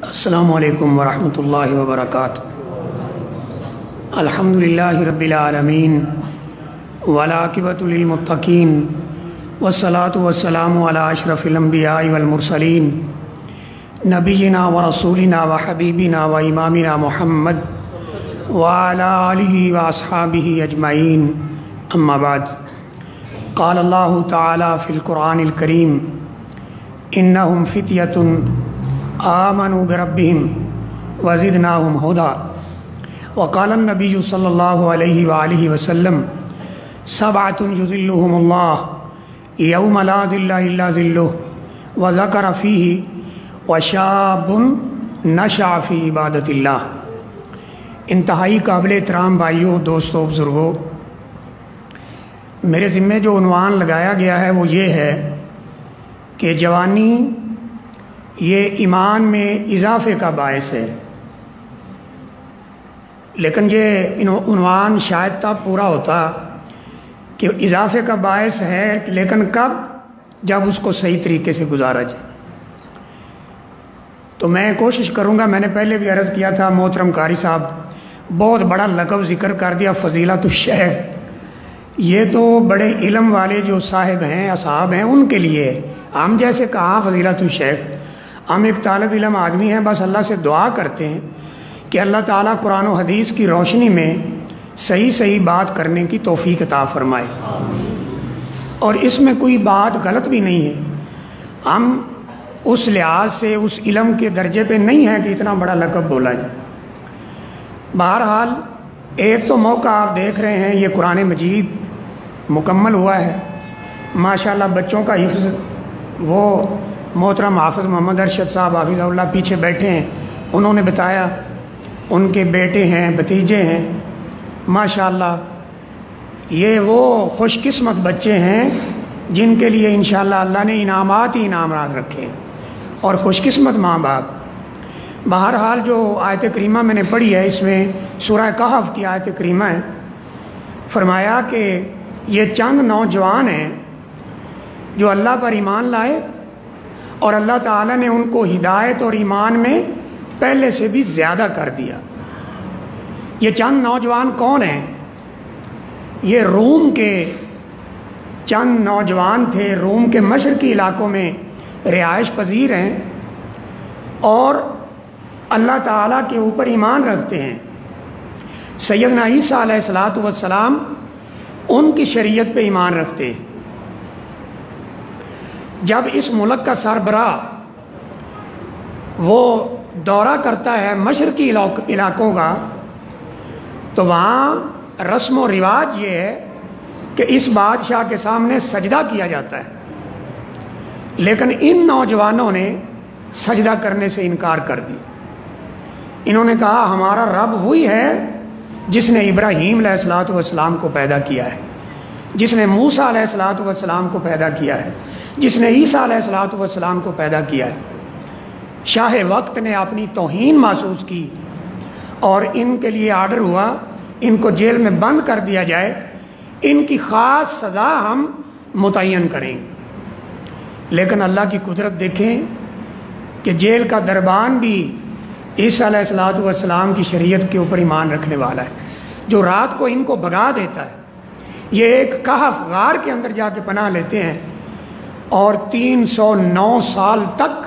السلام علیکم ورحمۃ اللہ وبرکاتہ۔ الحمدللہ رب العالمین والعاقبۃ للمتقین والصلاۃ والسلام علی اشرف الانبیاء والمرسلین نبینا ورسولنا وحبیبنا وامامنا محمد وعلی آلہ واصحابہ اجمعین، اما بعد۔ قال اللہ تعالی فی القرآن الکریم انہم فتیۃ آمنوا بربهم وزدناهم هدى، وقال النبی صلی اللہ علیہ وآلہ وسلم سبعۃ یظلهم اللہ یوم لا ظل الا ظلہ، وذکر فیہ وشاب نشأ فی عبادۃ اللہ۔ انتہائی قابل احترام بھائیوں، دوستوں، بزرگوں، میرے ذمہ جو عنوان لگایا گیا ہے وہ یہ ہے کہ جوانی یہ ایمان میں اضافے کا باعث ہے، لیکن یہ عنوان شاید تب پورا ہوتا کہ اضافے کا باعث ہے، لیکن کب؟ جب اس کو صحیح طریقے سے گزارا جائے۔ تو میں کوشش کروں گا، میں نے پہلے بھی عرض کیا تھا، محترم قاری صاحب بہت بڑا لقب ذکر کر دیا، فضیلت الشیخ۔ یہ تو بڑے علم والے جو صاحب ہیں، اصحاب ہیں، ان کے لیے، ہم جیسے کہاں فضیلت الشیخ؟ ہم ایک طالب علم آدمی ہیں، بس اللہ سے دعا کرتے ہیں کہ اللہ تعالیٰ قرآن و حدیث کی روشنی میں صحیح بات کرنے کی توفیق عطا فرمائے، اور اس میں کوئی بات غلط بھی نہیں ہے۔ ہم اس لحاظ سے اس علم کے درجے پہ نہیں ہیں کہ اتنا بڑا لقب بولا جائے۔ بہرحال ایک تو موقع آپ دیکھ رہے ہیں، یہ قرآن مجید مکمل ہوا ہے، ماشاءاللہ بچوں کا حفظ، وہ محترم حافظ محمد ارشد صاحب حافظ اللہ پیچھے بیٹھے ہیں، انہوں نے بتایا ان کے بیٹے ہیں، بھتیجے ہیں، ماشاءاللہ یہ وہ خوش قسمت بچے ہیں جن کے لیے انشاءاللہ اللہ نے انعامات ہی انعامات رکھے، اور خوش قسمت ماں باپ۔ بہرحال جو آیت کریمہ میں نے پڑھی ہے، اس میں سورہ کہف کی آیت کریمہ ہے، فرمایا کہ یہ چند نوجوان ہیں جو اللہ پر ایمان لائے، اور اللہ تعالیٰ نے ان کو ہدایت اور ایمان میں پہلے سے بھی زیادہ کر دیا۔ یہ چند نوجوان کون ہیں؟ یہ روم کے چند نوجوان تھے، روم کے مشرقی علاقوں میں رہائش پذیر ہیں، اور اللہ تعالیٰ کے اوپر ایمان رکھتے ہیں۔ سیدنا عیسیٰ علیہ السلام ان کی شریعت پہ ایمان رکھتے ہیں۔ جب اس ملک کا سربراہ وہ دورہ کرتا ہے مشرقی علاقوں کا، تو وہاں رسم و رواج یہ ہے کہ اس بادشاہ کے سامنے سجدہ کیا جاتا ہے، لیکن ان نوجوانوں نے سجدہ کرنے سے انکار کر دیا۔ انہوں نے کہا ہمارا رب وہی ہے جس نے ابراہیم علیہ السلام کو پیدا کیا ہے، جس نے موسیٰ علیہ السلام کو پیدا کیا ہے، جس نے عیسیٰ علیہ السلام کو پیدا کیا ہے۔ شاہ وقت نے اپنی توہین محسوس کی، اور ان کے لیے آرڈر ہوا ان کو جیل میں بند کر دیا جائے، ان کی خاص سزا ہم متعین کریں گے۔ لیکن اللہ کی قدرت دیکھیں کہ جیل کا دربان بھی عیسیٰ علیہ السلام کی شریعت کے اوپر ایمان رکھنے والا ہے، جو رات کو ان کو بھگا دیتا ہے۔ یہ ایک کہف غار کے اندر جا کے پناہ لیتے ہیں، اور 309 سال تک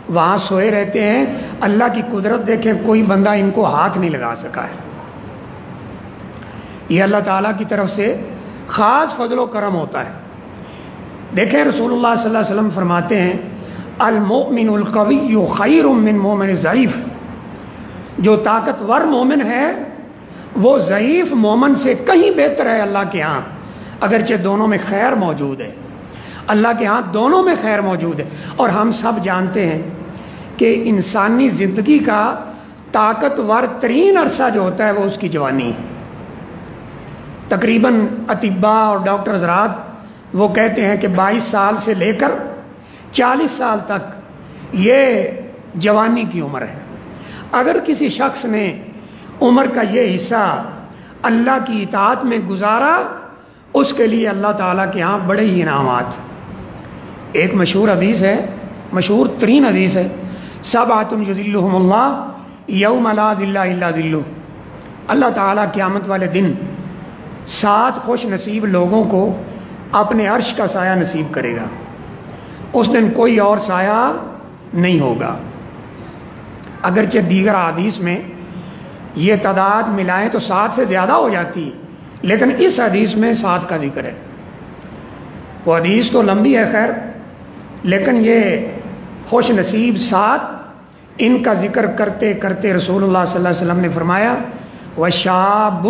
وہاں سوئے رہتے ہیں۔ اللہ کی قدرت دیکھیں، کوئی بندہ ان کو ہاتھ نہیں لگا سکا ہے۔ یہ اللہ تعالیٰ کی طرف سے خاص فضل و کرم ہوتا ہے۔ دیکھیں رسول اللہ صلی اللہ علیہ وسلم فرماتے ہیں المؤمن القوی خیر من مومن ضعیف، جو طاقتور مومن ہے وہ ضعیف مومن سے کہیں بہتر ہے اللہ کے ہاں، اگرچہ دونوں میں خیر موجود ہے۔ اللہ کے ہاں دونوں میں خیر موجود ہے، اور ہم سب جانتے ہیں کہ انسانی زندگی کا طاقتور ترین عرصہ جو ہوتا ہے وہ اس کی جوانی ہے۔ تقریباً اطباء اور ڈاکٹر حضرات وہ کہتے ہیں کہ 22 سال سے لے کر 40 سال تک یہ جوانی کی عمر ہے۔ اگر کسی شخص نے عمر کا یہ حصہ اللہ کی اطاعت میں گزارا، اس کے لیے اللہ تعالیٰ کے ہاں بڑے ہی انعامات۔ ایک مشہور حدیث ہے، مشہور ترین حدیث ہے، سبعۃ یظلھم اللہ یوم لا ظل الا ظلہ، اللہ تعالیٰ قیامت والے دن 7 خوش نصیب لوگوں کو اپنے عرش کا سایہ نصیب کرے گا، اس دن کوئی اور سایہ نہیں ہوگا۔ اگرچہ دیگر حدیث میں یہ تعداد ملائیں تو 7 سے زیادہ ہو جاتی، لیکن اس حدیث میں 7 کا ذکر ہے۔ وہ حدیث تو لمبی ہے خیر، لیکن یہ خوش نصیب 7 ان کا ذکر کرتے کرتے رسول اللہ صلی اللہ علیہ وسلم نے فرمایا وَشَابٌ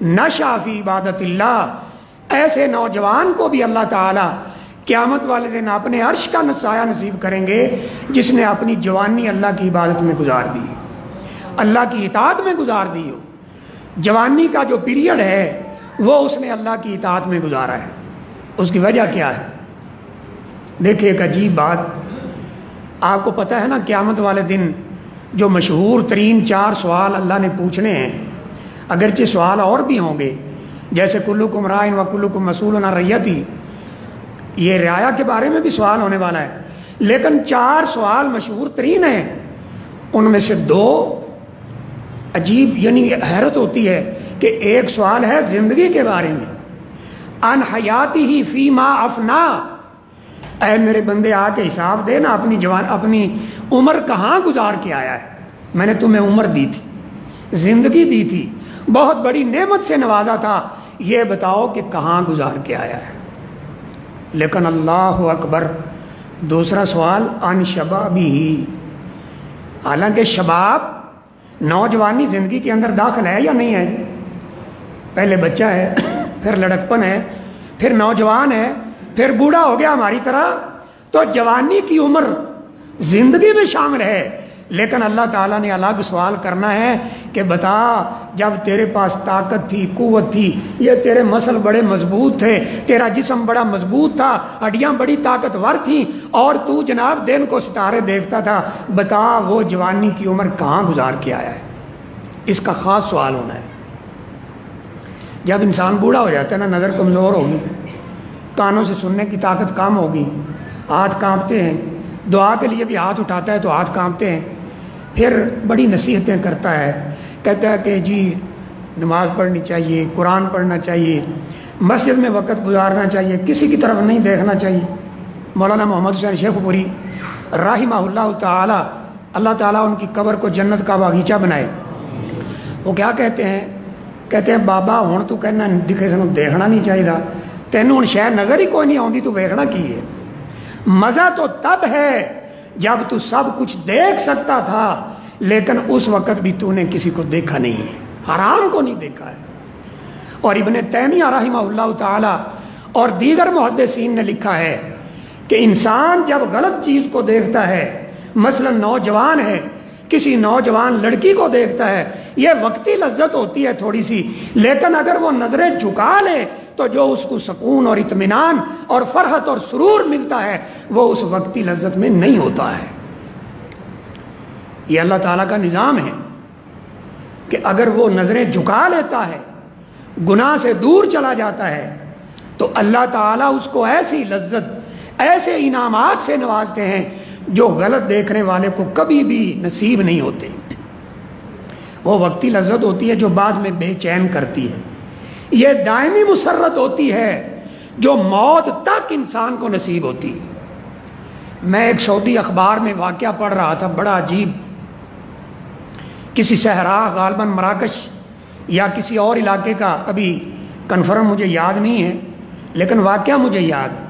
نَشَأَ فِي عِبَادَةِ اللَّهِ، ایسے نوجوان کو بھی اللہ تعالیٰ قیامت والے دن اپنے عرش کا سایہ نصیب کریں گے جس نے اپنی جوانی اللہ کی عبادت میں گزار دی، اللہ کی اطاعت میں گزار دی ہو۔ جوانی کا جو پیریڈ ہے وہ اس نے اللہ کی اطاعت میں گزارا ہے۔ اس کی وجہ کیا ہے؟ دیکھیں ایک عجیب بات، آپ کو پتہ ہے نا قیامت والے دن جو مشہور ترین 4 سوال اللہ نے پوچھنے ہیں، اگرچہ سوال اور بھی ہوں گے، جیسے کلکم راعٍ وکلکم مسئول عن رعیتہ، یہ رعایا کے بارے میں بھی سوال ہونے والا ہے، لیکن 4 سوال مشہور ترین ہیں۔ ان میں سے 2 عجیب، یعنی حیرت ہوتی ہے کہ ایک سوال ہے زندگی کے بارے میں، ان حیاتہ فیما افنا، اے میرے بندے آ کے حساب دے نا اپنی عمر کہاں گزار کے آیا ہے۔ میں نے تمہیں عمر دی تھی، زندگی دی تھی، بہت بڑی نعمت سے نوازا تھا، یہ بتاؤ کہ کہاں گزار کے آیا ہے۔ لیکن اللہ اکبر، دوسرا سوال ان شبابہ، حالانکہ شباب نوجوانی زندگی کے اندر داخل ہے یا نہیں ہے؟ پہلے بچہ ہے، پھر لڑکپن ہے، پھر نوجوان ہے، پھر بوڑھا ہو گیا ہماری طرح، تو جوانی کی عمر زندگی میں شامل ہے۔ لیکن اللہ تعالیٰ نے الگ سوال کرنا ہے کہ بتا، جب تیرے پاس طاقت تھی، قوت تھی، یہ تیرے مسل بڑے مضبوط تھے، تیرا جسم بڑا مضبوط تھا، ہڈیاں بڑی طاقتور تھیں، اور تو جناب دن کو ستارے دیکھتا تھا، بتا وہ جوانی کی عمر کہاں گزار کے آیا ہے؟ اس کا خاص سوال ہونا ہے۔ جب انسان بوڑھا ہو جاتا ہے نا، نظر کمزور ہوگی، کانوں سے سننے کی طاقت کم ہوگی، ہاتھ کانپتے ہیں، دعا کے لیے بھی ہاتھ اٹھاتا ہے تو ہاتھ کانپتے ہیں، پھر بڑی نصیحتیں کرتا ہے، کہتا ہے کہ جی نماز پڑھنی چاہیے، قرآن پڑھنا چاہیے، مسجد میں وقت گزارنا چاہیے، کسی کی طرف نہیں دیکھنا چاہیے۔ مولانا محمد حسین شیخ پوری رحمہ اللہ تعالی، اللہ تعالیٰ ان کی قبر کو جنت کا باغیچہ بنائے، وہ کیا کہتے ہیں بابا ہوں تو کہنا دکھے سنو دیکھنا نہیں چاہیے، تینوں ہوں شاید نظر ہی کوئی نہیں آتی، تو ویکھنا کی ہے؟ مزہ تو تب ہے جب تو سب کچھ دیکھ سکتا تھا، لیکن اس وقت بھی تو نے کسی کو دیکھا نہیں ہے، حرام کو نہیں دیکھا ہے۔ اور ابن تیمیہ رحمہ اللہ تعالی اور دیگر محدثین نے لکھا ہے کہ انسان جب غلط چیز کو دیکھتا ہے، مثلا نوجوان ہے، کسی نوجوان لڑکی کو دیکھتا ہے، یہ وقتی لذت ہوتی ہے تھوڑی سی، لیکن اگر وہ نظریں جھکا لے تو جو اس کو سکون اور اطمینان اور فرحت اور سرور ملتا ہے وہ اس وقتی لذت میں نہیں ہوتا ہے۔ یہ اللہ تعالیٰ کا نظام ہے کہ اگر وہ نظریں جھکا لیتا ہے، گناہ سے دور چلا جاتا ہے، تو اللہ تعالیٰ اس کو ایسی لذت، ایسے انعامات سے نوازتے ہیں جو غلط دیکھنے والے کو کبھی بھی نصیب نہیں ہوتے۔ وہ وقتی لذت ہوتی ہے جو بعد میں بے چین کرتی ہے، یہ دائمی مسرت ہوتی ہے جو موت تک انسان کو نصیب ہوتی ہے۔ میں ایک سعودی اخبار میں واقعہ پڑھ رہا تھا، بڑا عجیب، کسی صحرا، غالباً مراکش یا کسی اور علاقے کا، ابھی کنفرم مجھے یاد نہیں ہے، لیکن واقعہ مجھے یاد ہے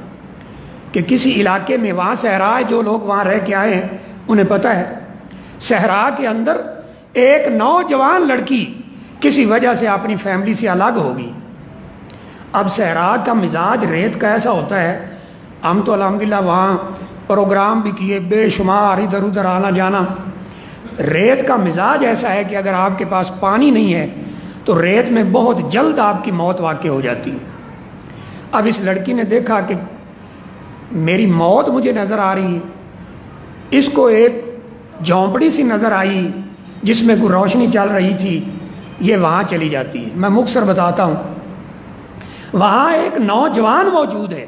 کہ کسی علاقے میں، وہاں صحرا ہے، جو لوگ وہاں رہ کے آئے ہیں انہیں پتہ ہے، صحرا کے اندر ایک نوجوان لڑکی کسی وجہ سے اپنی فیملی سے الگ ہوگی۔ اب صحرا کا مزاج ریت کا ایسا ہوتا ہے، ہم تو الحمدللہ وہاں پروگرام بھی کیے، بے شمار ادھر ادھر آنا جانا، ریت کا مزاج ایسا ہے کہ اگر آپ کے پاس پانی نہیں ہے تو ریت میں بہت جلد آپ کی موت واقع ہو جاتی ہے۔ اب اس لڑکی نے دیکھا کہ میری موت مجھے نظر آ رہی ہے، اس کو ایک جھونپڑی سی نظر آئی جس میں کوئی روشنی چل رہی تھی، یہ وہاں چلی جاتی ہے۔ میں مختصر بتاتا ہوں، وہاں ایک نوجوان موجود ہے،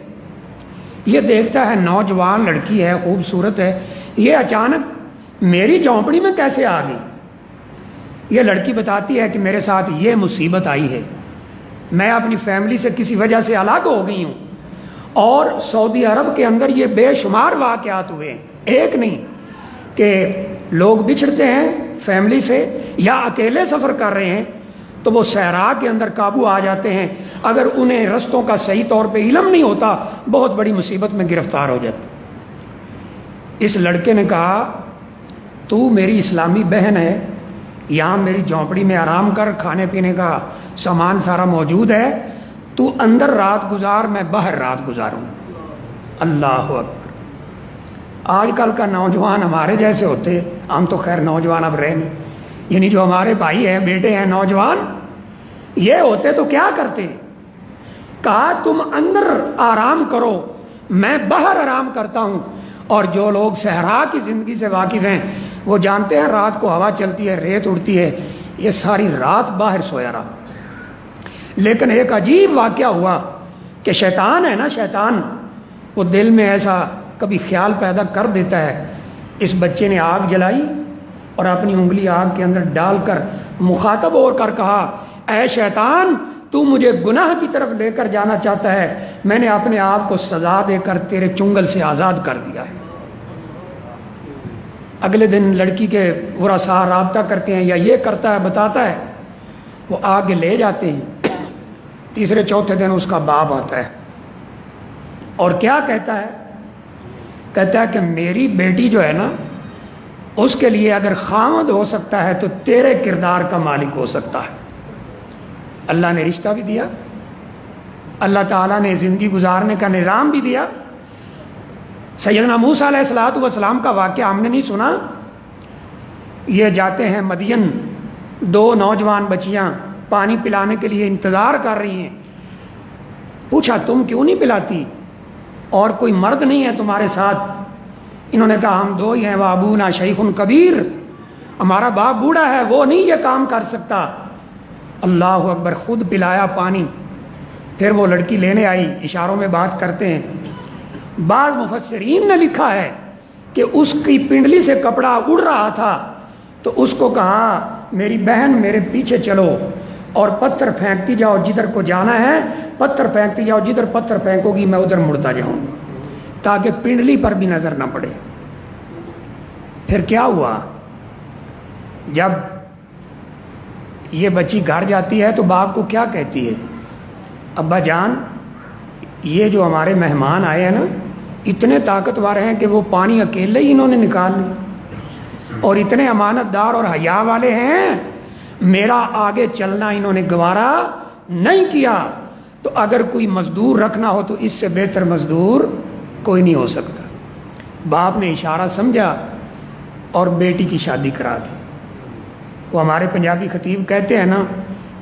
یہ دیکھتا ہے نوجوان لڑکی ہے، خوبصورت ہے، یہ اچانک میری جھونپڑی میں کیسے آ گئی؟ یہ لڑکی بتاتی ہے کہ میرے ساتھ یہ مصیبت آئی ہے، میں اپنی فیملی سے کسی وجہ سے الگ ہو گئی ہوں، اور سعودی عرب کے اندر یہ بے شمار واقعات ہوئے ہیں، ایک نہیں، کہ لوگ بچھڑتے ہیں فیملی سے یا اکیلے سفر کر رہے ہیں تو وہ صحرا کے اندر قابو آ جاتے ہیں، اگر انہیں رستوں کا صحیح طور پہ علم نہیں ہوتا بہت بڑی مصیبت میں گرفتار ہو جاتے۔ اس لڑکے نے کہا تو میری اسلامی بہن ہے، یہاں میری جھونپڑی میں آرام کر، کھانے پینے کا سامان سارا موجود ہے، تو اندر رات گزار، میں باہر رات گزاروں۔ اللہ اکبر۔ آج کل کا نوجوان ہمارے جیسے ہوتے، ہم تو خیر نوجوان اب رہے نہیں، یعنی جو ہمارے بھائی ہیں بیٹے ہیں نوجوان، یہ ہوتے تو کیا کرتے؟ کہا تم اندر آرام کرو، میں باہر آرام کرتا ہوں۔ اور جو لوگ صحرا کی زندگی سے واقف ہیں وہ جانتے ہیں رات کو ہوا چلتی ہے، ریت اڑتی ہے، یہ ساری رات باہر سویا رہا۔ لیکن ایک عجیب واقعہ ہوا کہ شیطان ہے نا، شیطان وہ دل میں ایسا کبھی خیال پیدا کر دیتا ہے۔ اس بچے نے آگ جلائی اور اپنی انگلی آگ کے اندر ڈال کر مخاطب ہو کر کہا، اے شیطان تو مجھے گناہ کی طرف لے کر جانا چاہتا ہے، میں نے اپنے آپ کو سزا دے کر تیرے چنگل سے آزاد کر دیا ہے۔ اگلے دن لڑکی کے ورثاء رابطہ کرتے ہیں، یا یہ کرتا ہے بتاتا ہے، وہ آگے لے جاتے ہیں۔ تیسرے چوتھے دن اس کا باپ آتا ہے اور کیا کہتا ہے؟ کہتا ہے کہ میری بیٹی جو ہے نا، اس کے لیے اگر خامد ہو سکتا ہے تو تیرے کردار کا مالک ہو سکتا ہے۔ اللہ نے رشتہ بھی دیا، اللہ تعالیٰ نے زندگی گزارنے کا نظام بھی دیا۔ سیدنا موسیٰ علیہ السلام کا واقعہ ہم نے نہیں سنا؟ یہ جاتے ہیں مدین، دو نوجوان بچیاں پانی پلانے کے لیے انتظار کر رہی ہیں۔ پوچھا تم کیوں نہیں پلاتی، اور کوئی مرد نہیں ہے تمہارے ساتھ؟ انہوں نے کہا ہم دو ہی ہیں، وابونا شیخ کبیر، ہمارا باپ بوڑھا ہے، وہ نہیں یہ کام کر سکتا۔ اللہ اکبر، خود پلایا پانی۔ پھر وہ لڑکی لینے آئی، اشاروں میں بات کرتے ہیں۔ بعض مفسرین نے لکھا ہے کہ اس کی پنڈلی سے کپڑا اڑ رہا تھا تو اس کو کہا میری بہن میرے پیچھے چلو اور پتھر پھینکتی جاؤ، جدھر کو جانا ہے پتھر پھینکتی جاؤ، جدھر پتھر پھینکو گی میں ادھر مڑتا جاؤں گا، تاکہ پنڈلی پر بھی نظر نہ پڑے۔ پھر کیا ہوا؟ جب یہ بچی گھر جاتی ہے تو باپ کو کیا کہتی ہے؟ ابا جان، یہ جو ہمارے مہمان آئے ہیں نا، اتنے طاقتور ہیں کہ وہ پانی اکیلے ہی انہوں نے نکال لیا، اور اتنے امانت دار اور حیا والے ہیں، میرا آگے چلنا انہوں نے گوارا نہیں کیا، تو اگر کوئی مزدور رکھنا ہو تو اس سے بہتر مزدور کوئی نہیں ہو سکتا۔ باپ نے اشارہ سمجھا اور بیٹی کی شادی کرا دی۔ وہ ہمارے پنجابی خطیب کہتے ہیں نا،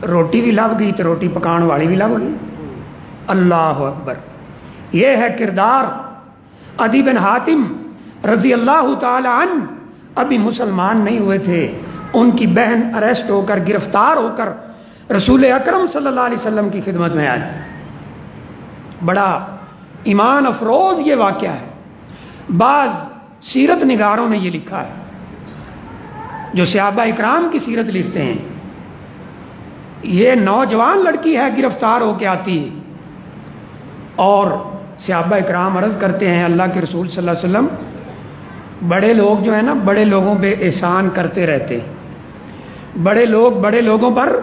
روٹی بھی لب گئی تو روٹی پکان والی بھی لب گئی۔ اللہ اکبر۔ یہ ہے کردار۔ عدی بن حاتم رضی اللہ تعالی عنہ ابھی مسلمان نہیں ہوئے تھے، ان کی بہن اریسٹ ہو کر، گرفتار ہو کر رسول اکرم صلی اللہ علیہ وسلم کی خدمت میں آئی۔ بڑا ایمان افروز یہ واقعہ ہے۔ بعض سیرت نگاروں نے یہ لکھا ہے، جو صحابہ اکرام کی سیرت لکھتے ہیں، یہ نوجوان لڑکی ہے، گرفتار ہو کے آتی ہے، اور صحابہ اکرام عرض کرتے ہیں اللہ کے رسول صلی اللہ علیہ وسلم، بڑے لوگ جو ہیں نا، بڑے لوگوں پہ احسان کرتے رہتے ہیں، بڑے لوگ بڑے لوگوں پر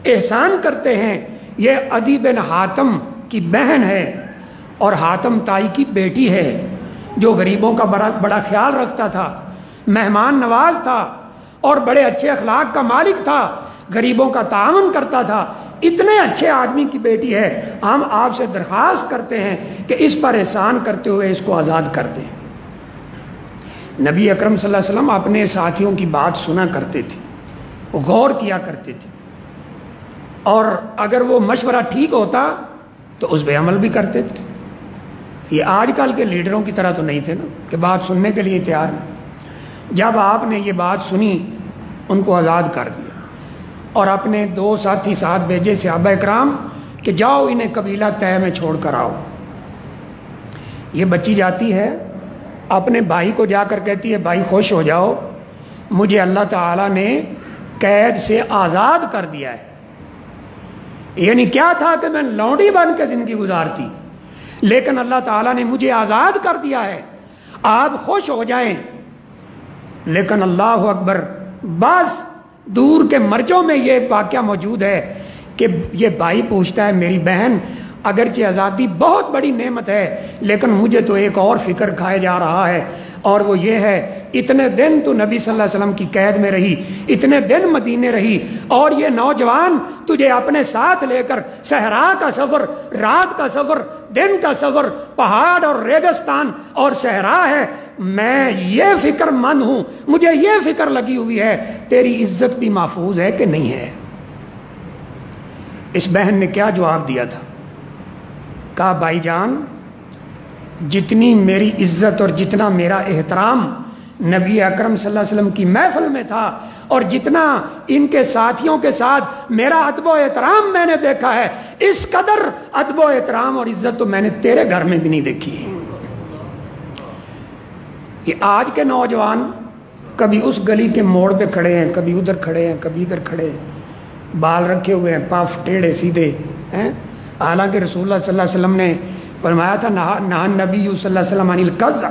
احسان کرتے ہیں۔ یہ عدی بن حاتم کی بہن ہے اور حاتم تائی کی بیٹی ہے، جو غریبوں کا بڑا خیال رکھتا تھا، مہمان نواز تھا اور بڑے اچھے اخلاق کا مالک تھا، غریبوں کا تعاون کرتا تھا۔ اتنے اچھے آدمی کی بیٹی ہے، ہم آپ سے درخواست کرتے ہیں کہ اس پر احسان کرتے ہوئے اس کو آزاد کر دیں۔ نبی اکرم صلی اللہ علیہ وسلم اپنے ساتھیوں کی بات سنا کرتے تھے، غور کیا کرتے تھے، اور اگر وہ مشورہ ٹھیک ہوتا تو اس پہ عمل بھی کرتے تھے۔ یہ آج کل کے لیڈروں کی طرح تو نہیں تھے نا کہ بات سننے کے لیے تیار نہیں۔ جب آپ نے یہ بات سنی، ان کو آزاد کر دیا اور اپنے دو ساتھی ساتھ بھیجے صحابہ اکرام کہ جاؤ انہیں قبیلہ طے میں چھوڑ کر آؤ۔ یہ بچی جاتی ہے اپنے بھائی کو جا کر کہتی ہے بھائی خوش ہو جاؤ، مجھے اللہ تعالیٰ نے قید سے آزاد کر دیا ہے۔ یعنی کیا تھا کہ میں لونڈی بن کے زندگی گزارتی، لیکن اللہ تعالیٰ نے مجھے آزاد کر دیا ہے، آپ خوش ہو جائیں۔ لیکن اللہ اکبر، بعض دور کے مرجوں میں یہ واقعہ موجود ہے کہ یہ بھائی پوچھتا ہے میری بہن اگرچہ آزادی بہت بڑی نعمت ہے لیکن مجھے تو ایک اور فکر کھائے جا رہا ہے، اور وہ یہ ہے اتنے دن تو نبی صلی اللہ علیہ وسلم کی قید میں رہی، اتنے دن مدینے رہی، اور یہ نوجوان تجھے اپنے ساتھ لے کر صحرا کا سفر، رات کا سفر، دن کا سفر، پہاڑ اور ریگستان اور صحرا ہے، میں یہ فکر مند ہوں، مجھے یہ فکر لگی ہوئی ہے تیری عزت بھی محفوظ ہے کہ نہیں ہے۔ اس بہن نے کیا جواب دیا تھا؟ کہا بھائی جان، جتنی میری عزت اور جتنا میرا احترام نبی اکرم صلی اللہ علیہ وسلم کی محفل میں تھا، اور جتنا ان کے ساتھیوں کے ساتھ میرا ادب و احترام میں نے دیکھا ہے، اس قدر ادب و احترام اور عزت تو میں نے تیرے گھر میں بھی نہیں دیکھی ہے۔ یہ آج کے نوجوان کبھی اس گلی کے موڑ پہ کھڑے ہیں، کبھی ادھر کھڑے ہیں، کبھی ادھر کھڑے ہیں، بال رکھے ہوئے ہیں، پاف ٹیڑھے سیدھے ہیں، حالانکہ رسول اللہ صلی اللہ علیہ وسلم نے فرمایا تھا نہا نبی صلی اللہ علیہ وسلم عن القذ،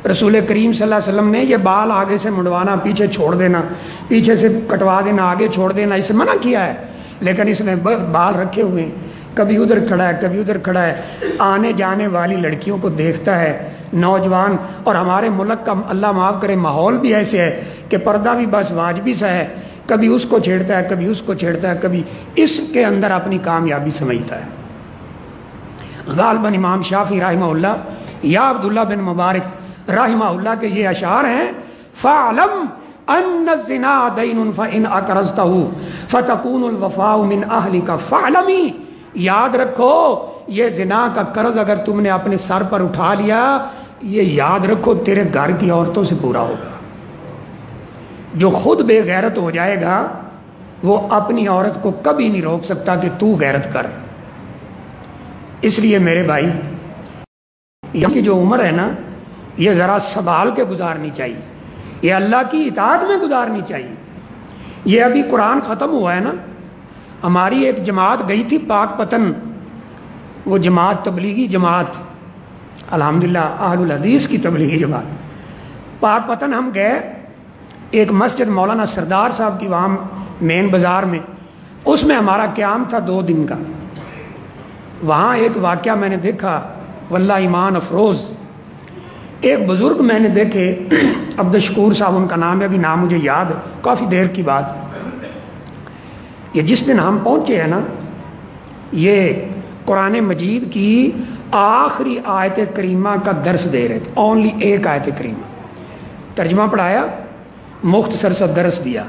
رسول کریم صلی اللہ علیہ وسلم نے یہ بال آگے سے مڑوانا، پیچھے چھوڑ دینا، پیچھے سے کٹوا دینا، آگے چھوڑ دینا، اسے منع کیا ہے، لیکن اس نے بال رکھے ہوئے ہیں، کبھی ادھر کھڑا ہے، کبھی ادھر کھڑا ہے، آنے جانے والی لڑکیوں کو دیکھتا ہے نوجوان۔ اور ہمارے ملک کا اللہ معاف کرے ماحول بھی ایسے ہے کہ پردہ بھی بس واجبی سا ہے، کبھی اس کو چھیڑتا ہے، کبھی اس کو چھیڑتا ہے، کبھی اس کے اندر اپنی کامیابی سمجھتا ہے۔ غالباً امام شافعی رحمہ اللہ یا عبداللہ بن مبارک رحمہ اللہ کے یہ اشعار ہیں، فَعْلَمْ أَنَّ الزِّنَا دَيْنٌ فَإِنْ أَقْرَضْتَهُ فَتَكُونُ الْوَفَاءُ مِنْ أَهْلِكَ فَعْلَمِ، یاد رکھو یہ زنا کا قرض اگر تم نے اپنے سر پر اٹھا لیا، یہ یاد رکھو تیرے گھر کی عورتوں سے پورا ہوگا۔ جو خود بے غیرت ہو جائے گا وہ اپنی عورت کو کبھی نہیں روک سکتا کہ تو غیرت کر۔ اس لیے میرے بھائی، یہ کی جو عمر ہے نا، یہ ذرا سنبھال کے گزارنی چاہیے، یہ اللہ کی اطاعت میں گزارنی چاہیے۔ یہ ابھی قرآن ختم ہوا ہے نا، ہماری ایک جماعت گئی تھی پاک پتن، وہ جماعت تبلیغی جماعت، الحمدللہ اہل الحدیث کی تبلیغی جماعت، پاک پتن ہم گئے، ایک مسجد مولانا سردار صاحب کی وہاں مین بازار میں، اس میں ہمارا قیام تھا 2 دن کا۔ وہاں ایک واقعہ میں نے دیکھا واللہ ایمان افروز، ایک بزرگ میں نے دیکھے، عبدالشکور صاحب ان کا نام ہے، ابھی نام مجھے یاد ہے، کافی دیر کی بات۔ یہ جس دن ہم پہنچے ہیں نا، یہ قرآن مجید کی آخری آیت کریمہ کا درس دے رہے تھے، اونلی ایک آیت کریمہ، ترجمہ پڑھایا، مختصر سا درس دیا۔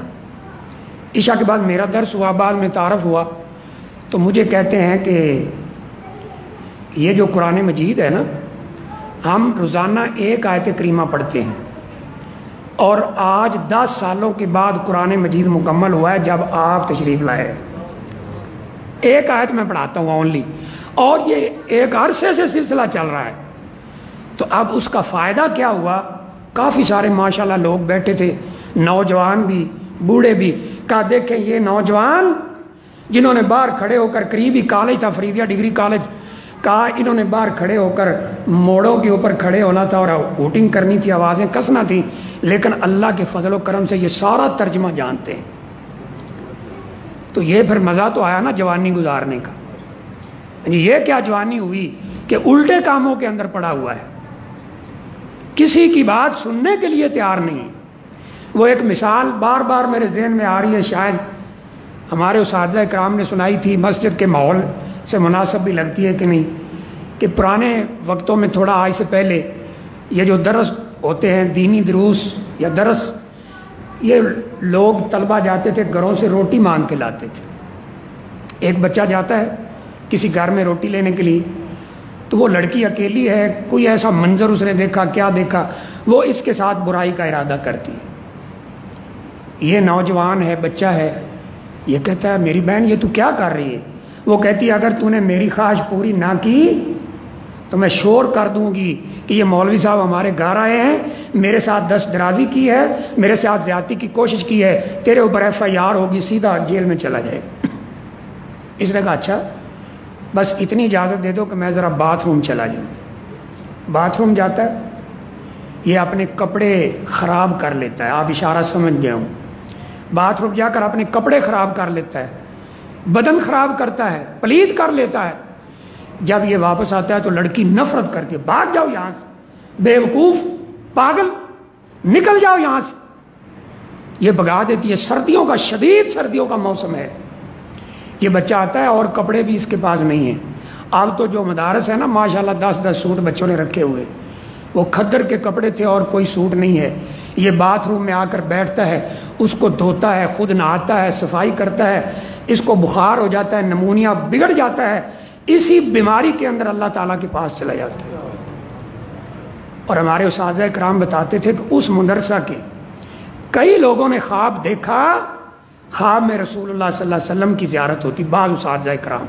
عشاء کے بعد میرا درس ہوا، بعد میں تعارف ہوا، تو مجھے کہتے ہیں کہ یہ جو قرآن مجید ہے نا، ہم روزانہ ایک آیت کریمہ پڑھتے ہیں، اور آج 10 سالوں کے بعد قرآن مجید مکمل ہوا ہے جب آپ تشریف لائے۔ ایک آیت میں پڑھاتا ہوں اونلی، اور یہ ایک عرصے سے سلسلہ چل رہا ہے۔ تو اب اس کا فائدہ کیا ہوا؟ کافی سارے ماشاءاللہ لوگ بیٹھے تھے، نوجوان بھی، بوڑھے بھی۔ کہا دیکھیں یہ نوجوان جنہوں نے باہر کھڑے ہو کر، قریبی کالج تھا فریدیہ ڈگری کالج، کہا انہوں نے باہر کھڑے ہو کر موڑوں کے اوپر کھڑے ہونا تھا اور ووٹنگ کرنی تھی، آوازیں کسنا تھی، لیکن اللہ کے فضل و کرم سے یہ سارا ترجمہ جانتے ہیں۔ تو یہ پھر مزہ تو آیا نا جوانی گزارنے کا۔ یہ کیا جوانی ہوئی کہ الٹے کاموں کے اندر پڑا ہوا ہے، کسی کی بات سننے کے لیے تیار نہیں۔ وہ ایک مثال بار بار میرے ذہن میں آ رہی ہے، شاید ہمارے اساتذہ کرام نے سنائی تھی، مسجد کے ماحول سے مناسب بھی لگتی ہے کہ نہیں، کہ پرانے وقتوں میں تھوڑا آج سے پہلے یہ جو درس ہوتے ہیں، دینی دروس یا درس، یہ لوگ طلبہ جاتے تھے گھروں سے روٹی مانگ کے لاتے تھے۔ ایک بچہ جاتا ہے کسی گھر میں روٹی لینے کے لیے، تو وہ لڑکی اکیلی ہے، کوئی ایسا منظر اس نے دیکھا، کیا دیکھا، وہ اس کے ساتھ برائی کا ارادہ کرتی ہے۔ یہ نوجوان ہے، بچہ ہے، یہ کہتا ہے میری بہن یہ تو کیا کر رہی ہے؟ وہ کہتی ہے اگر تو نے میری خواہش پوری نہ کی تو میں شور کر دوں گی کہ یہ مولوی صاحب ہمارے گھر آئے ہیں، میرے ساتھ دست درازی کی ہے، میرے ساتھ زیادتی کی کوشش کی ہے، تیرے اوپر FIR ہوگی، سیدھا جیل میں چلا جائے۔ اس نے کہا اچھا بس اتنی اجازت دے دو کہ میں ذرا باتھ روم چلا جاؤں۔ باتھ روم جاتا ہے، یہ اپنے کپڑے خراب کر لیتا ہے، آپ اشارہ سمجھ گئے ہوں، باتھ روم جا کر اپنے کپڑے خراب کر لیتا ہے، بدن خراب کرتا ہے، پلید کر لیتا ہے۔ جب یہ واپس آتا ہے تو لڑکی نفرت کرتی ہے، بھاگ جاؤ یہاں سے، بے وقوف پاگل، نکل جاؤ یہاں سے۔ یہ بھگا دیتی ہے۔ سردیوں کا، شدید سردیوں کا موسم ہے، یہ بچہ آتا ہے اور کپڑے بھی اس کے پاس نہیں ہیں۔ اب تو جو مدارس ہے نا ماشاءاللہ 10 سوٹ بچوں نے رکھے ہوئے، وہ کھدر کے کپڑے تھے اور کوئی سوٹ نہیں ہے۔ یہ باتھ روم میں آ کر بیٹھتا ہے، اس کو دھوتا ہے، خود نہاتا ہے، صفائی کرتا ہے، اس کو بخار ہو جاتا ہے، نمونیا بگڑ جاتا ہے، اسی بیماری کے اندر اللہ تعالیٰ کے پاس چلا جاتا ہے۔ اور ہمارے اساتذہ کرام بتاتے تھے کہ اس مدرسہ کے کئی لوگوں نے خواب دیکھا، خواب میں رسول اللہ صلی اللہ علیہ وسلم کی زیارت ہوتی۔ بعض اساتذہ کرام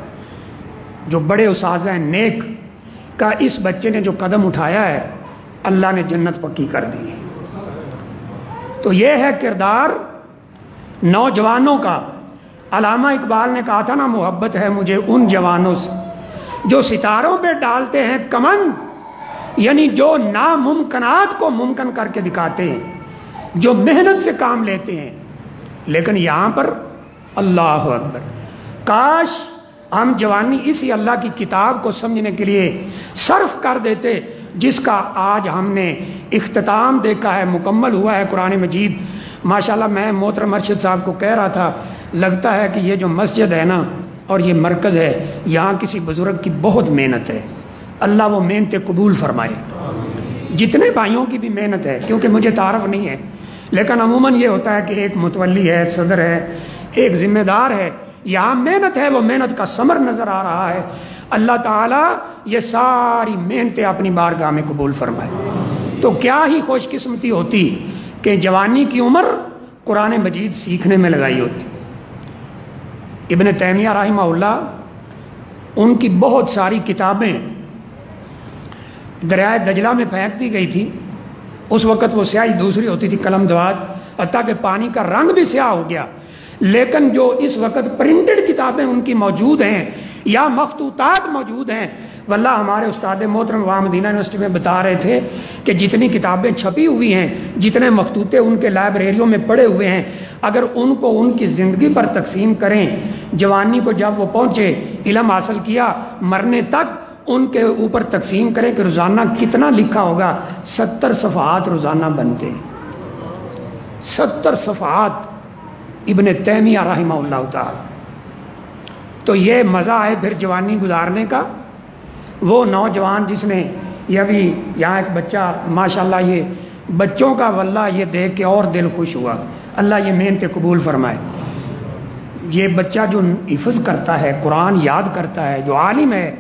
جو بڑے اساتذہ ہیں نیک کا، اس بچے نے جو قدم اٹھایا ہے اللہ نے جنت پکی کر دی ہے۔ تو یہ ہے کردار نوجوانوں کا۔ علامہ اقبال نے کہا تھا نا، محبت ہے مجھے ان جوانوں سے جو ستاروں پہ ڈالتے ہیں کمن، یعنی جو ناممکنات کو ممکن کر کے دکھاتے ہیں، جو محنت سے کام لیتے ہیں۔ لیکن یہاں پر اللہ اکبر، کاش ہم جوانی اسی اللہ کی کتاب کو سمجھنے کے لیے صرف کر دیتے، جس کا آج ہم نے اختتام دیکھا ہے، مکمل ہوا ہے قرآن مجید۔ ماشاءاللہ میں محترم ارشد صاحب کو کہہ رہا تھا، لگتا ہے کہ یہ جو مسجد ہے نا اور یہ مرکز ہے، یہاں کسی بزرگ کی بہت محنت ہے، اللہ وہ محنتیں قبول فرمائے۔ جتنے بھائیوں کی بھی محنت ہے، کیونکہ مجھے تعارف نہیں ہے، لیکن عموماً یہ ہوتا ہے کہ ایک متولی ہے، صدر ہے، ایک ذمہ دار ہے، یہاں محنت ہے، وہ محنت کا ثمر نظر آ رہا ہے۔ اللہ تعالیٰ یہ ساری محنتیں اپنی بارگاہ میں قبول فرمائے۔ تو کیا ہی خوش قسمتی ہوتی کہ جوانی کی عمر قرآن مجید سیکھنے میں لگائی ہوتی۔ ابن تیمیہ رحمہ اللہ، ان کی بہت ساری کتابیں دریائے دجلہ میں پھینک دی گئی تھی۔ اس وقت وہ سیاہی دوسری ہوتی تھی، قلم دوات، حتیٰ کہ پانی کا رنگ بھی سیاہ ہو گیا۔ لیکن جو اس وقت پرنٹڈ کتابیں ان کی موجود ہیں یا مخطوطات موجود ہیں، واللہ ہمارے استاد محترم وہاں مدینہ یونیورسٹی میں بتا رہے تھے کہ جتنی کتابیں چھپی ہوئی ہیں، جتنے مخطوطے ان کے لائبریریوں میں پڑے ہوئے ہیں، اگر ان کو ان کی زندگی پر تقسیم کریں، جوانی کو جب وہ پہنچے، علم حاصل کیا، مرنے تک ان کے اوپر تقسیم کریں کہ روزانہ کتنا لکھا ہوگا، 70 صفحات روزانہ بنتے ہیں۔ 70 صفحات ابن تیمیہ رحمہ اللہ تعالی۔ تو یہ مزہ ہے پھر جوانی گزارنے کا۔ وہ نوجوان جس نے، یہ ابھی یہاں ایک بچہ ماشاءاللہ، یہ بچوں کا واللہ یہ دیکھ کے اور دل خوش ہوا، اللہ یہ محنت قبول فرمائے۔ یہ بچہ جو حفظ کرتا ہے، قرآن یاد کرتا ہے، جو عالم ہے،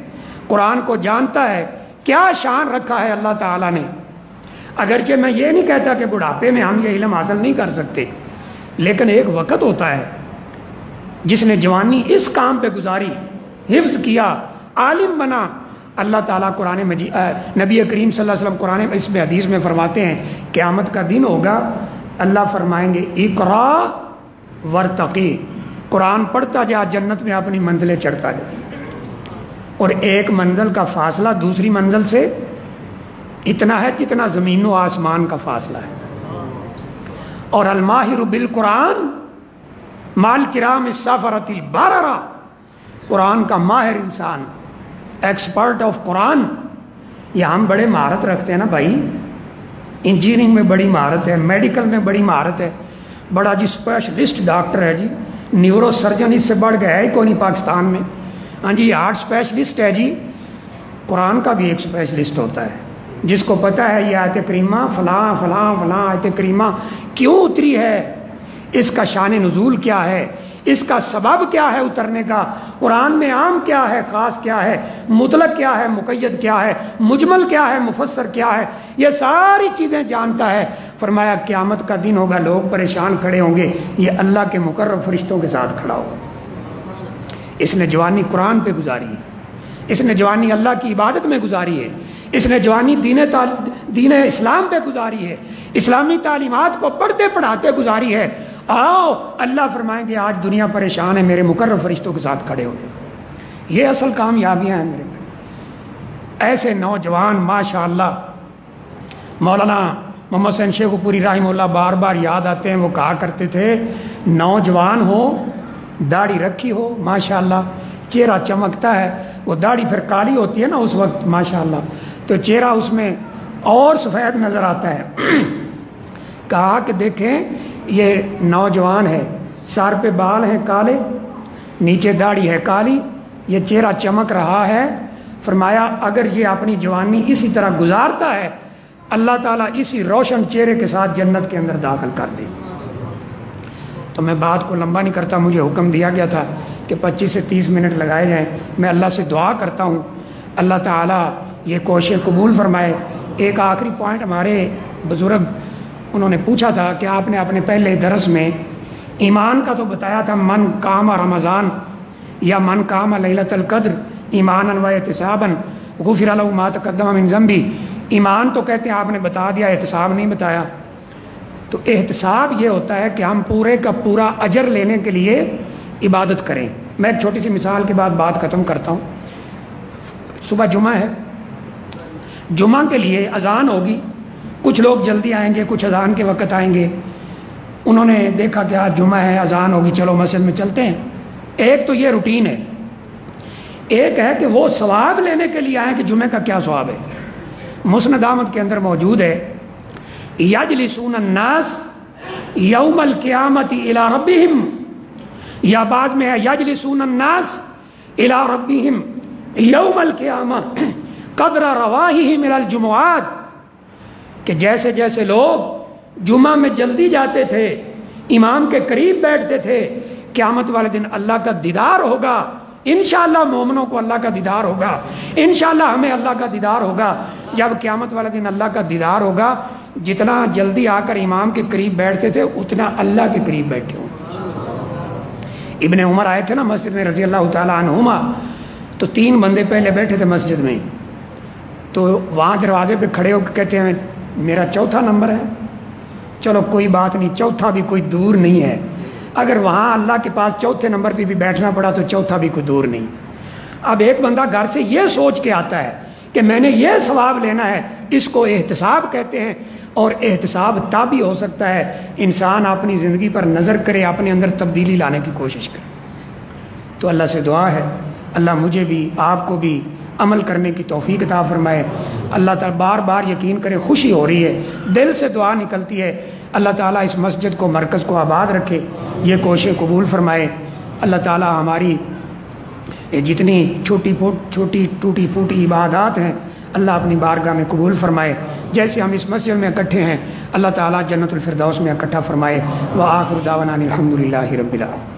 قرآن کو جانتا ہے، کیا شان رکھا ہے اللہ تعالیٰ نے۔ اگرچہ میں یہ نہیں کہتا کہ بڑھاپے میں ہم یہ علم حاصل نہیں کر سکتے، لیکن ایک وقت ہوتا ہے جس نے جوانی اس کام پہ گزاری، حفظ کیا، عالم بنا، اللہ تعالیٰ قرآن مجید، نبی کریم صلی اللہ علیہ وسلم قرآن اس میں حدیث میں فرماتے ہیں، قیامت کا دن ہوگا، اللہ فرمائیں گے اقرا ورتقی، قرآن پڑھتا جا، جنت میں اپنی منزلیں چڑھتا جا۔ اور ایک منزل کا فاصلہ دوسری منزل سے اتنا ہے جتنا زمین و آسمان کا فاصلہ ہے۔ اور الماہر بالقرآن مال کرام السفرۃ البررہ، قرآن کا ماہر انسان، ایکسپرٹ آف قرآن۔ یہ ہم بڑے مہارت رکھتے ہیں نا بھائی، انجینئرنگ میں بڑی مہارت ہے، میڈیکل میں بڑی مہارت ہے، بڑا جی اسپیشلسٹ ڈاکٹر ہے جی، نیورو سرجن اس سے بڑھ گیا ہے کوئی نہیں پاکستان میں، ہاں جی ہارٹ اسپیشلسٹ ہے جی۔ قرآن کا بھی ایک اسپیشلسٹ ہوتا ہے جس کو پتہ ہے یہ آیت کریمہ فلاں فلاں فلاں آیت کریمہ کیوں اتری ہے، اس کا شان نزول کیا ہے، اس کا سبب کیا ہے اترنے کا، قرآن میں عام کیا ہے، خاص کیا ہے، مطلق کیا ہے، مقید کیا ہے، مجمل کیا ہے، مفسر کیا ہے، یہ ساری چیزیں جانتا ہے۔ فرمایا قیامت کا دن ہوگا، لوگ پریشان کھڑے ہوں گے، یہ اللہ کے مقرب فرشتوں کے ساتھ کھڑا ہوگا۔ اس نے جوانی قرآن پہ گزاری ہے۔ اس نے جوانی اللہ کی عبادت میں گزاری ہے، اس نے جوانی دین اسلام پہ گزاری ہے، اسلامی تعلیمات کو پڑھتے پڑھاتے گزاری ہے۔ آؤ، اللہ فرمائیں گے آج دنیا پریشان ہے، میرے مقرب فرشتوں کے ساتھ کھڑے ہو۔ یہ اصل کامیابیاں ہیں میرے بھائی۔ ایسے نوجوان ماشاءاللہ مولانا محمد حسین شیخو پوری رحمہ اللہ بار بار یاد آتے ہیں۔ وہ کہا کرتے تھے نوجوان ہو، داڑھی رکھی ہو ماشاءاللہ، چہرہ چمکتا ہے، وہ داڑھی پھر کالی ہوتی ہے نا اس وقت ماشاءاللہ، تو چہرہ اس میں اور سفید نظر آتا ہے۔ کہا کہ دیکھیں یہ نوجوان ہے، سر پہ بال ہیں کالے، نیچے داڑھی ہے کالی، یہ چہرہ چمک رہا ہے۔ فرمایا اگر یہ اپنی جوانی اسی طرح گزارتا ہے، اللہ تعالیٰ اسی روشن چہرے کے ساتھ جنت کے اندر داخل کر دے۔ تو میں بات کو لمبا نہیں کرتا، مجھے حکم دیا گیا تھا کہ 25 سے 30 منٹ لگائے جائیں۔ میں اللہ سے دعا کرتا ہوں اللہ تعالیٰ یہ کوشش قبول فرمائے۔ ایک آخری پوائنٹ، ہمارے بزرگ انہوں نے پوچھا تھا کہ آپ نے اپنے پہلے درس میں ایمان کا تو بتایا تھا، من قام رمضان یا من قام لیلۃ القدر ایمانا و احتسابا غفر له ما تقدم من ذنبی۔ ایمان تو کہتے ہیں آپ نے بتا دیا، احتساب نہیں بتایا۔ تو احتساب یہ ہوتا ہے کہ ہم پورے کا پورا اجر لینے کے لیے عبادت کریں۔ میں ایک چھوٹی سی مثال کے بعد بات ختم کرتا ہوں۔ صبح جمعہ ہے، جمعہ کے لیے اذان ہوگی، کچھ لوگ جلدی آئیں گے، کچھ اذان کے وقت آئیں گے۔ انہوں نے دیکھا کہ آج جمعہ ہے، اذان ہوگی، چلو مسجد میں چلتے ہیں۔ ایک تو یہ روٹین ہے، ایک ہے کہ وہ ثواب لینے کے لیے آئیں کہ جمعہ کا کیا ثواب ہے۔ مسند احمد کے اندر موجود ہے یجلسون الناس یوم القیامت الی ربہم، یا بعد میں ہے یجلسون الناس الی ربہم یوم القیامہ قدر رواحہم الی الجمعات، کہ جیسے جیسے لوگ جمعہ میں جلدی جاتے تھے، امام کے قریب بیٹھتے تھے، قیامت والے دن اللہ کا دیدار ہوگا۔ انشاءاللہ مومنوں کو اللہ کا دیدار ہوگا، انشاءاللہ ہمیں اللہ کا دیدار ہوگا۔ جب قیامت والے دن اللہ کا دیدار ہوگا، جتنا جلدی آ کر امام کے قریب بیٹھتے تھے اتنا اللہ کے قریب بیٹھے ہوں۔ ابن عمر آئے تھے نا مسجد میں رضی اللہ تعالیٰ عنہما، تو 3 بندے پہلے بیٹھے تھے مسجد میں، تو وہاں دروازے پہ کھڑے ہو کے کہتے ہیں میرا 4تھا نمبر ہے۔ چلو کوئی بات نہیں، 4تھا بھی کوئی دور نہیں ہے، اگر وہاں اللہ کے پاس 4تھے نمبر پہ بھی بیٹھنا پڑا تو 4تھا بھی کوئی دور نہیں۔ اب ایک بندہ گھر سے یہ سوچ کے آتا ہے کہ میں نے یہ ثواب لینا ہے، اس کو احتساب کہتے ہیں۔ اور احتساب تب ہی ہو سکتا ہے انسان اپنی زندگی پر نظر کرے، اپنے اندر تبدیلی لانے کی کوشش کرے۔ تو اللہ سے دعا ہے اللہ مجھے بھی آپ کو بھی عمل کرنے کی توفیق عطا فرمائے۔ اللہ تعالیٰ بار بار یقین کرے، خوشی ہو رہی ہے، دل سے دعا نکلتی ہے، اللہ تعالیٰ اس مسجد کو مرکز کو آباد رکھے، یہ کوشش قبول فرمائے۔ اللہ تعالیٰ ہماری جتنی چھوٹی ٹوٹی پھوٹی عبادات ہیں اللہ اپنی بارگاہ میں قبول فرمائے۔ جیسے ہم اس مسجد میں اکٹھے ہیں اللہ تعالیٰ جنت الفردوس میں اکٹھا فرمائے۔ وآخر دعوانا الحمدللہ رب العالمین۔